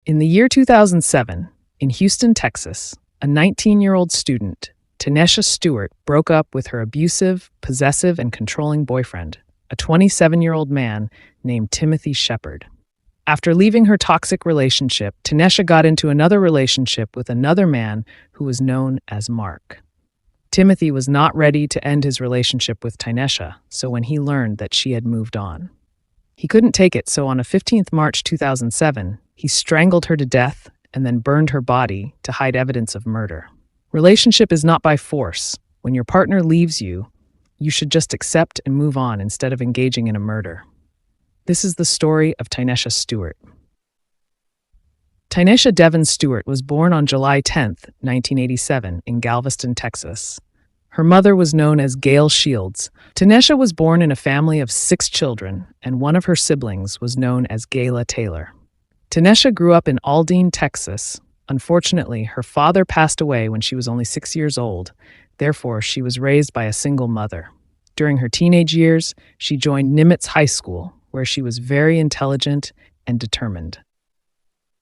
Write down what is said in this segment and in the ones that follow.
In the year 2007, in Houston, Texas, a 19-year-old student, Tanesha Stewart, broke up with her abusive, possessive, and controlling boyfriend, a 27-year-old man named Timothy Shepard. After leaving her toxic relationship, Tanesha got into another relationship with another man who was known as Mark. Timothy was not ready to end his relationship with Tynesha, so when he learned that she had moved on, he couldn't take it, so on 15th March 2007, he strangled her to death and then burned her body to hide evidence of murder. Relationship is not by force. When your partner leaves you, you should just accept and move on instead of engaging in a murder. This is the story of Tynesha Stewart. Tynesha Devon Stewart was born on July 10, 1987, in Galveston, Texas. Her mother was known as Gail Shields. Tanesha was born in a family of 6 children, and one of her siblings was known as Gayla Taylor. Tanesha grew up in Aldine, Texas. Unfortunately, her father passed away when she was only 6 years old. Therefore, she was raised by a single mother. During her teenage years, she joined Nimitz High School, where she was very intelligent and determined.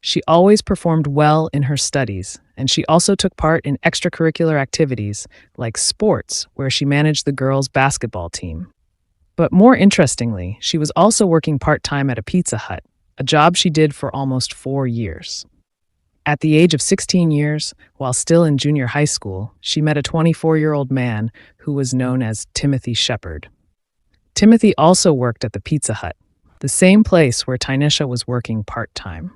She always performed well in her studies, and she also took part in extracurricular activities like sports, where she managed the girls' basketball team. But more interestingly, she was also working part-time at a Pizza Hut, a job she did for almost 4 years. At the age of 16 years, while still in junior high school, she met a 24-year-old man who was known as Timothy Shepard. Timothy also worked at the Pizza Hut, the same place where Tanesha was working part-time.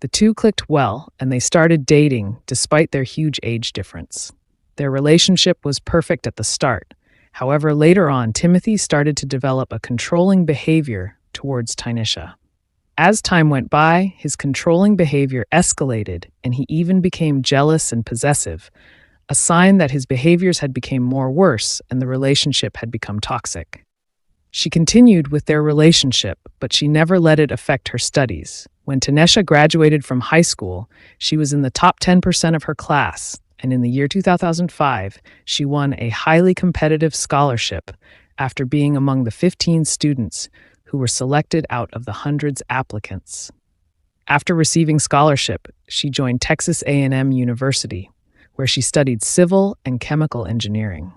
The two clicked well, and they started dating despite their huge age difference. Their relationship was perfect at the start. However, later on, Timothy started to develop a controlling behavior towards Tanesha. As time went by, his controlling behavior escalated, and he even became jealous and possessive, a sign that his behaviors had become more worse and the relationship had become toxic. She continued with their relationship, but she never let it affect her studies. When Tanesha graduated from high school, she was in the top 10% of her class, and in the year 2005, she won a highly competitive scholarship after being among the 15 students who were selected out of the hundreds applicants. After receiving scholarship, she joined Texas A&M University, where she studied civil and chemical engineering.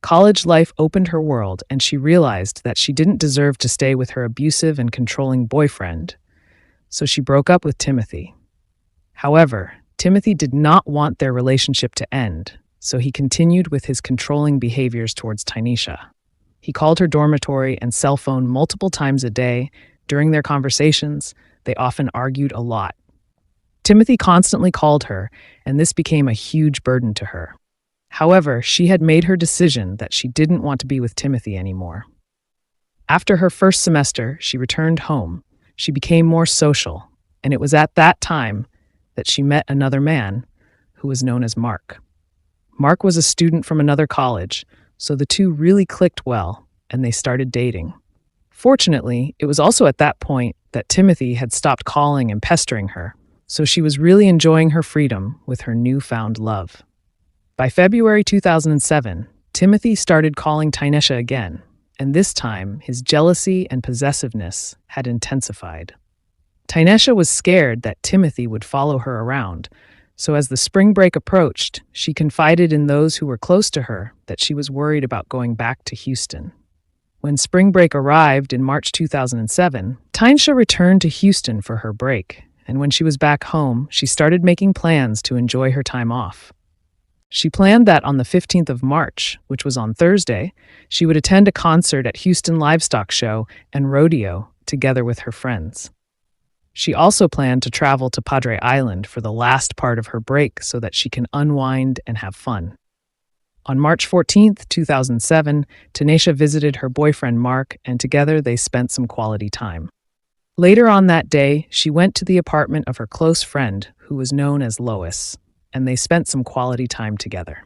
College life opened her world, and she realized that she didn't deserve to stay with her abusive and controlling boyfriend, so she broke up with Timothy. However, Timothy did not want their relationship to end, so he continued with his controlling behaviors towards Tanesha. He called her dormitory and cell phone multiple times a day. During their conversations, they often argued a lot. Timothy constantly called her, and this became a huge burden to her. However, she had made her decision that she didn't want to be with Timothy anymore. After her first semester, she returned home. She became more social, and it was at that time that she met another man who was known as Mark. Mark was a student from another college, so the two really clicked well, and they started dating. Fortunately, it was also at that point that Timothy had stopped calling and pestering her, so she was really enjoying her freedom with her newfound love. By February 2007, Timothy started calling Tanesha again, and this time his jealousy and possessiveness had intensified. Tanesha was scared that Timothy would follow her around, so as the spring break approached, she confided in those who were close to her that she was worried about going back to Houston. When spring break arrived in March 2007, Tynesha returned to Houston for her break, and when she was back home, she started making plans to enjoy her time off. She planned that on the 15th of March, which was on Thursday, she would attend a concert at Houston Livestock Show and Rodeo together with her friends. She also planned to travel to Padre Island for the last part of her break so that she can unwind and have fun. On March 14th, 2007, Tanesha visited her boyfriend Mark, and together they spent some quality time. Later on that day, she went to the apartment of her close friend, who was known as Lois, and they spent some quality time together.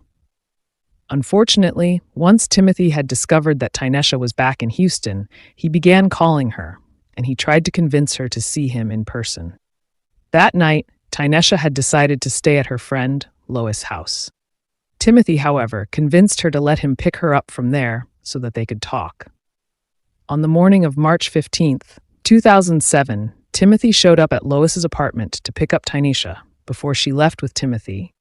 Unfortunately, once Timothy had discovered that Tanesha was back in Houston, he began calling her, and he tried to convince her to see him in person. That night, Tanesha had decided to stay at her friend Lois' house. Timothy, however, convinced her to let him pick her up from there so that they could talk. On the morning of March 15th, 2007, Timothy showed up at Lois's apartment to pick up Tynesha. Before she left with Timothy,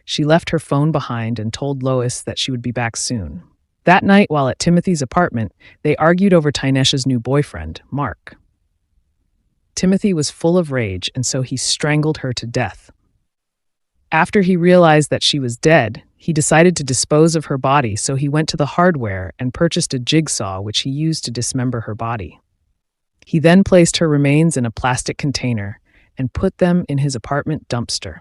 she left her phone behind and told Lois that she would be back soon. That night, while at Timothy's apartment, they argued over Tynesha's new boyfriend, Mark. Timothy was full of rage, and so he strangled her to death. After he realized that she was dead, he decided to dispose of her body, so he went to the hardware and purchased a jigsaw which he used to dismember her body. He then placed her remains in a plastic container and put them in his apartment dumpster.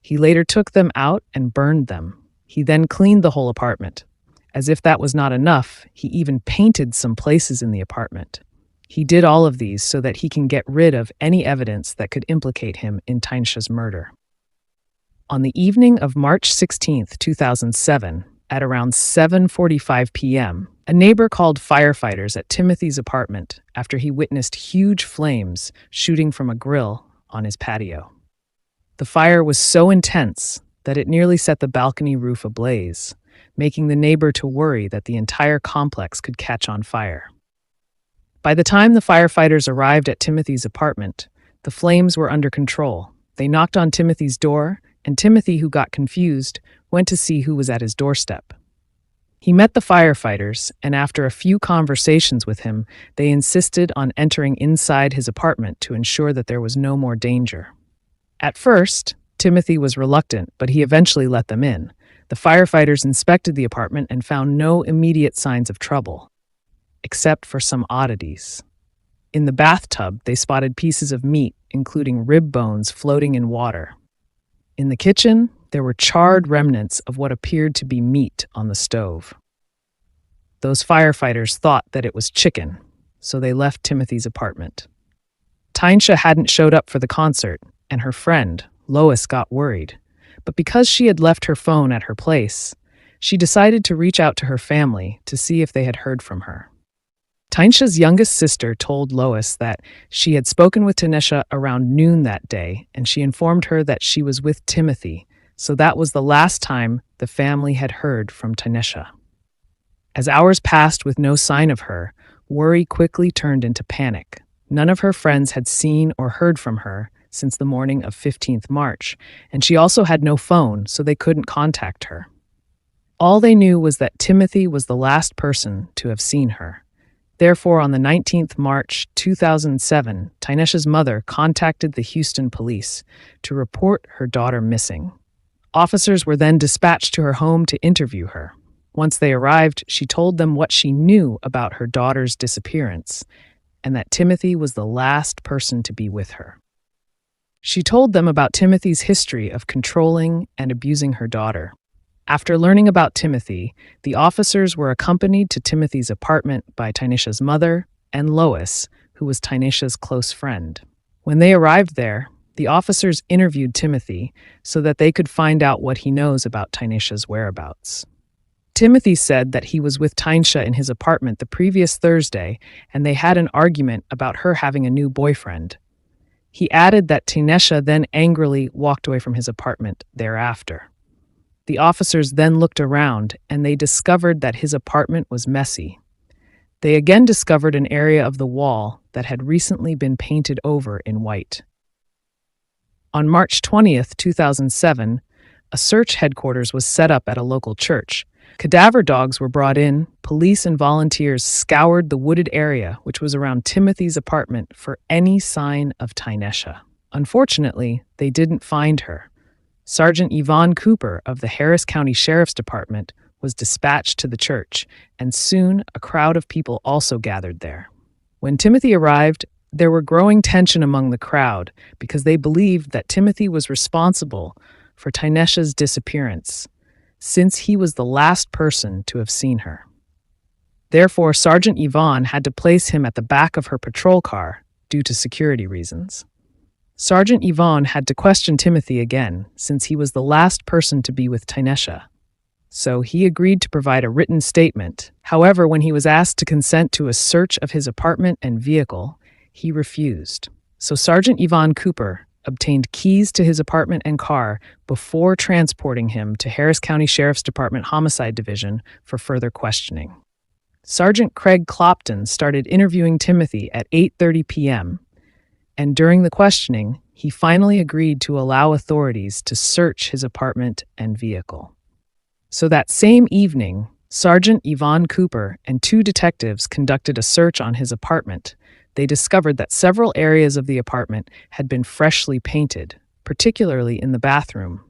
He later took them out and burned them. He then cleaned the whole apartment. As if that was not enough, he even painted some places in the apartment. He did all of these so that he can get rid of any evidence that could implicate him in Tanesha's murder. On the evening of March 16, 2007, at around 7:45 p.m., a neighbor called firefighters at Timothy's apartment after he witnessed huge flames shooting from a grill on his patio. The fire was so intense that it nearly set the balcony roof ablaze, making the neighbor to worry that the entire complex could catch on fire. By the time the firefighters arrived at Timothy's apartment, the flames were under control. They knocked on Timothy's door, and Timothy, who got confused, went to see who was at his doorstep. He met the firefighters, and after a few conversations with him, they insisted on entering inside his apartment to ensure that there was no more danger. At first, Timothy was reluctant, but he eventually let them in. The firefighters inspected the apartment and found no immediate signs of trouble, except for some oddities. In the bathtub, they spotted pieces of meat, including rib bones, floating in water. In the kitchen, there were charred remnants of what appeared to be meat on the stove. Those firefighters thought that it was chicken, so they left Timothy's apartment. Tynesha hadn't showed up for the concert, and her friend, Lois, got worried. But because she had left her phone at her place, she decided to reach out to her family to see if they had heard from her. Tanesha's youngest sister told Lois that she had spoken with Tanesha around noon that day, and she informed her that she was with Timothy, so that was the last time the family had heard from Tanesha. As hours passed with no sign of her, worry quickly turned into panic. None of her friends had seen or heard from her since the morning of 15th March, and she also had no phone, so they couldn't contact her. All they knew was that Timothy was the last person to have seen her. Therefore, on the 19th March 2007, Tanesha's mother contacted the Houston police to report her daughter missing. Officers were then dispatched to her home to interview her. Once they arrived, she told them what she knew about her daughter's disappearance and that Timothy was the last person to be with her. She told them about Timothy's history of controlling and abusing her daughter. After learning about Timothy, the officers were accompanied to Timothy's apartment by Tanesha's mother and Lois, who was Tanesha's close friend. When they arrived there, the officers interviewed Timothy so that they could find out what he knows about Tanesha's whereabouts. Timothy said that he was with Tynesha in his apartment the previous Thursday, and they had an argument about her having a new boyfriend. He added that Tanesha then angrily walked away from his apartment thereafter. The officers then looked around, and they discovered that his apartment was messy. They again discovered an area of the wall that had recently been painted over in white. On March 20th, 2007, a search headquarters was set up at a local church. Cadaver dogs were brought in. Police and volunteers scoured the wooded area, which was around Timothy's apartment, for any sign of Tanesha. Unfortunately, they didn't find her. Sergeant Yvonne Cooper of the Harris County Sheriff's Department was dispatched to the church, and soon a crowd of people also gathered there. When Timothy arrived, there were growing tension among the crowd because they believed that Timothy was responsible for Tanesha's disappearance, since he was the last person to have seen her. Therefore, Sergeant Yvonne had to place him at the back of her patrol car due to security reasons. Sergeant Yvonne had to question Timothy again, since he was the last person to be with Tanesha. So he agreed to provide a written statement. However, when he was asked to consent to a search of his apartment and vehicle, he refused. So Sergeant Yvonne Cooper obtained keys to his apartment and car before transporting him to Harris County Sheriff's Department Homicide Division for further questioning. Sergeant Craig Clopton started interviewing Timothy at 8:30 p.m. and during the questioning, he finally agreed to allow authorities to search his apartment and vehicle. So that same evening, Sergeant Yvonne Cooper and two detectives conducted a search on his apartment. They discovered that several areas of the apartment had been freshly painted, particularly in the bathroom.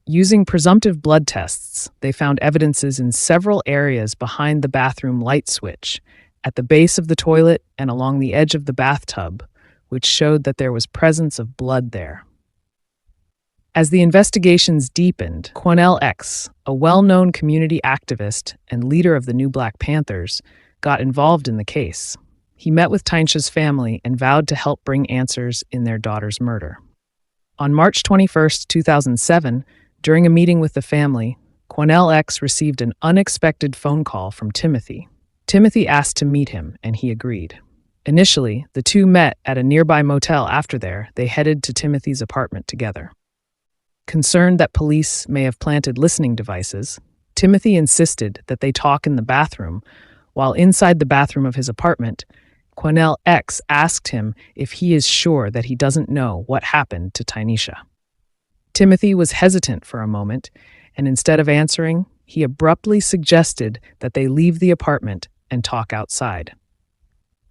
Using presumptive blood tests, they found evidences in several areas behind the bathroom light switch, at the base of the toilet and along the edge of the bathtub, which showed that there was presence of blood there. As the investigations deepened, Jelous X, a well-known community activist and leader of the New Black Panthers, got involved in the case. He met with Tynesha's family and vowed to help bring answers in their daughter's murder. On March 21, 2007, during a meeting with the family, Jelous X received an unexpected phone call from Timothy. Timothy asked to meet him, and he agreed. Initially, the two met at a nearby motel. After they headed to Timothy's apartment together. Concerned that police may have planted listening devices, Timothy insisted that they talk in the bathroom. While inside the bathroom of his apartment, Jelous X asked him if he is sure that he doesn't know what happened to Tanesha. Timothy was hesitant for a moment, and instead of answering, he abruptly suggested that they leave the apartment and talk outside.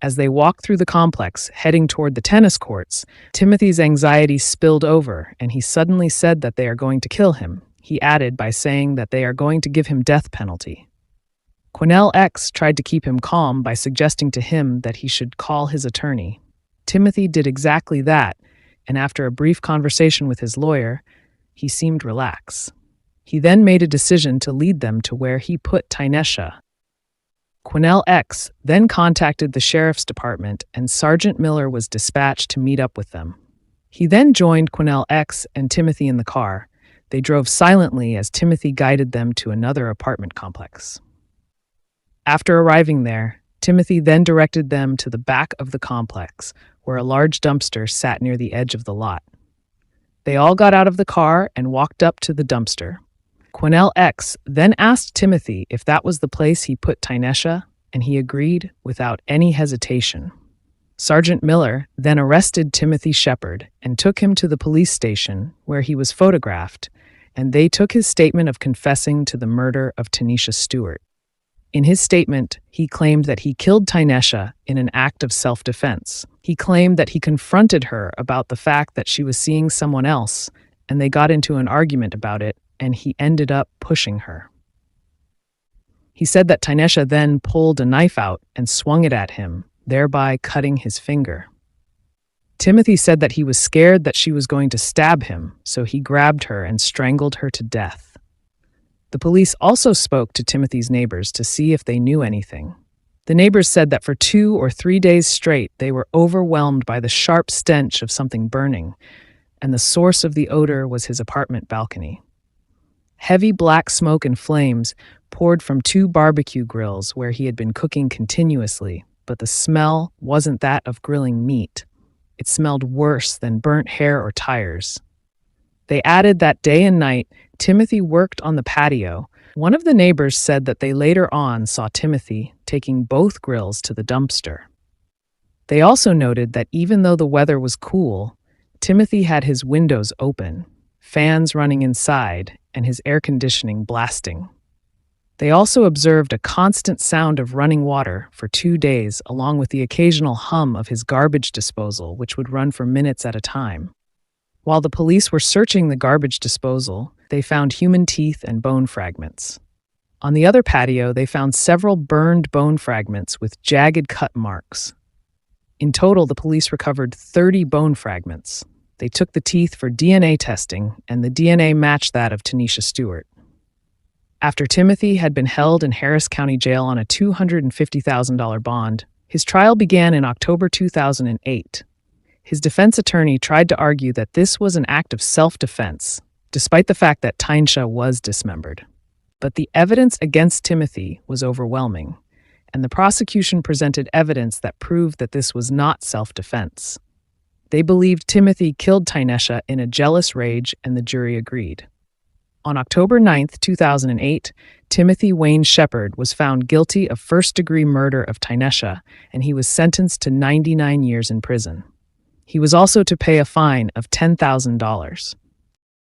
As they walked through the complex, heading toward the tennis courts, Timothy's anxiety spilled over, and he suddenly said that they are going to kill him. He added by saying that they are going to give him death penalty. Jelous X tried to keep him calm by suggesting to him that he should call his attorney. Timothy did exactly that, and after a brief conversation with his lawyer, he seemed relaxed. He then made a decision to lead them to where he put Tanesha. Jelous X then contacted the sheriff's department, and Sergeant Miller was dispatched to meet up with them. He then joined Jelous X and Timothy in the car. They drove silently as Timothy guided them to another apartment complex. After arriving there, Timothy then directed them to the back of the complex, where a large dumpster sat near the edge of the lot. They all got out of the car and walked up to the dumpster. Jelous X then asked Timothy if that was the place he put Tanesha, and he agreed without any hesitation. Sergeant Miller then arrested Timothy Shepard and took him to the police station where he was photographed, and they took his statement of confessing to the murder of Tanesha Stewart. In his statement, he claimed that he killed Tanesha in an act of self-defense. He claimed that he confronted her about the fact that she was seeing someone else, and they got into an argument about it, and he ended up pushing her. He said that Tanesha then pulled a knife out and swung it at him, thereby cutting his finger. Timothy said that he was scared that she was going to stab him, so he grabbed her and strangled her to death. The police also spoke to Timothy's neighbors to see if they knew anything. The neighbors said that for 2 or 3 days straight, they were overwhelmed by the sharp stench of something burning, and the source of the odor was his apartment balcony. Heavy black smoke and flames poured from 2 barbecue grills where he had been cooking continuously, but the smell wasn't that of grilling meat. It smelled worse than burnt hair or tires. They added that day and night, Timothy worked on the patio. One of the neighbors said that they later on saw Timothy taking both grills to the dumpster. They also noted that even though the weather was cool, Timothy had his windows open, fans running inside, and his air conditioning blasting. They also observed a constant sound of running water for 2 days, along with the occasional hum of his garbage disposal, which would run for minutes at a time. While the police were searching the garbage disposal, they found human teeth and bone fragments. On the other patio, they found several burned bone fragments with jagged cut marks. In total, the police recovered 30 bone fragments. They took the teeth for DNA testing, and the DNA matched that of Tanesha Stewart. After Timothy had been held in Harris County Jail on a $250,000 bond, his trial began in October 2008. His defense attorney tried to argue that this was an act of self-defense, despite the fact that Tanesha was dismembered. But the evidence against Timothy was overwhelming, and the prosecution presented evidence that proved that this was not self-defense. They believed Timothy killed Tanesha in a jealous rage, and the jury agreed. On October 9, 2008, Timothy Wayne Shepard was found guilty of first-degree murder of Tanesha, and he was sentenced to 99 years in prison. He was also to pay a fine of $10,000.